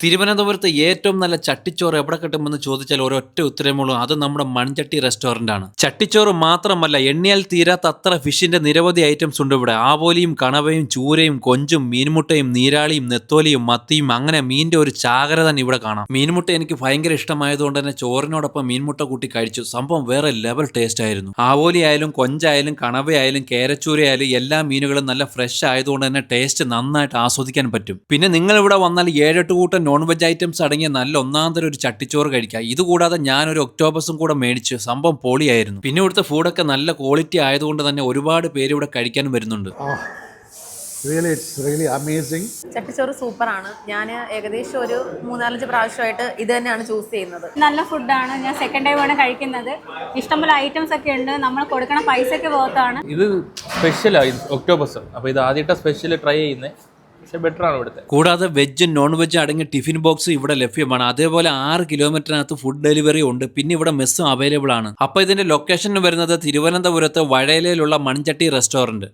തിരുവനന്തപുരത്ത് ഏറ്റവും നല്ല ചട്ടിച്ചോറ് എവിടെ കിട്ടുമെന്ന് ചോദിച്ചാൽ ഒരൊറ്റ ഉത്തരമുള്ളൂ, അത് നമ്മുടെ മൺചട്ടി റെസ്റ്റോറന്റ് ആണ്. ചട്ടിച്ചോറ് മാത്രമല്ല, എണ്ണിയാൽ തീരാത്ത അത്ര ഫിഷിന്റെ നിരവധി ഐറ്റംസ് ഉണ്ട് ഇവിടെ. ആവോലിയും കണവയും ചൂരയും കൊഞ്ചും മീൻമുട്ടയും നീരാളിയും നെത്തോലിയും മത്തിയും, അങ്ങനെ മീനിന്റെ ഒരു ചാകര തന്നെ ഇവിടെ കാണാം. മീൻമുട്ട എനിക്ക് ഭയങ്കര ഇഷ്ടമായതുകൊണ്ട് തന്നെ ചോറിനോടൊപ്പം മീൻമുട്ട കൂട്ടി കഴിച്ചു. സംഭവം വേറെ ലെവൽ ടേസ്റ്റ് ആയിരുന്നു. ആവോലി ആയാലും കൊഞ്ചായാലും കണവയായാലും കേരച്ചൂരയായാലും എല്ലാ മീനുകളും നല്ല ഫ്രഷ് ആയതുകൊണ്ട് തന്നെ ടേസ്റ്റ് നന്നായിട്ട് ആസ്വദിക്കാൻ പറ്റും. പിന്നെ നിങ്ങൾ ഇവിടെ വന്നാൽ 7-8 കൂട്ടം നോൺ വെജ് ഐറ്റംസ് അടങ്ങിയ നല്ല ഒന്നാന്തരം ഒരു ചട്ടിച്ചോറ് കഴിക്കാം. ഇതുകൂടാതെ ഞാനൊരു ഒക്ടോബസും കൂടെ മേടിച്ചു. സംഭവം പൊളിയായിരുന്നു. പിന്നെ ഇവിടുത്തെ ഫുഡൊക്കെ നല്ല ക്വാളിറ്റി ആയതുകൊണ്ട് തന്നെ ഒരുപാട് പേര് ഇവിടെ കഴിക്കാനും വരുന്നുണ്ട്. ചട്ടിച്ചോറ് സൂപ്പറാണ്. ഞാൻ ഏകദേശം ഒരു 3-4 പ്രാവശ്യമായിട്ട് ഇത് തന്നെയാണ് ചൂസ് ചെയ്യുന്നത്. നല്ല ഫുഡാണ്. ഞാൻ സെക്കൻഡ് ടൈമാണ് കഴിക്കുന്നത്. ഇഷ്ടംപോലെ ഐറ്റംസ് ഒക്കെ ഉണ്ട്. നമ്മൾ കൊടുക്കണ പൈസയ്ക്ക് പോകത്താണ്. ഇത് സ്പെഷ്യലാണ്, ഇത് ഒക്ടോബസ്. അപ്പോൾ ഇത് ആദ്യത്തെ സ്പെഷ്യൽ ട്രൈ ചെയ്യുന്നത്. ബെറ്റർ ആണ് ഇവിടുത്തെ. കൂടാതെ വെജും നോൺ വെജും അടങ്ങിയ ടിഫിൻ ബോക്സ് ഇവിടെ ലഭ്യമാണ്. അതേപോലെ 6 കിലോമീറ്ററിനകത്ത് ഫുഡ് ഡെലിവറി ഉണ്ട്. പിന്നെ ഇവിടെ മെസ്സും അവൈലബിൾ ആണ്. അപ്പോൾ ഇതിന്റെ ലൊക്കേഷൻ വരുന്നത് തിരുവനന്തപുരത്ത് വഴയിലുള്ള മൺചട്ടി റെസ്റ്റോറന്റ്.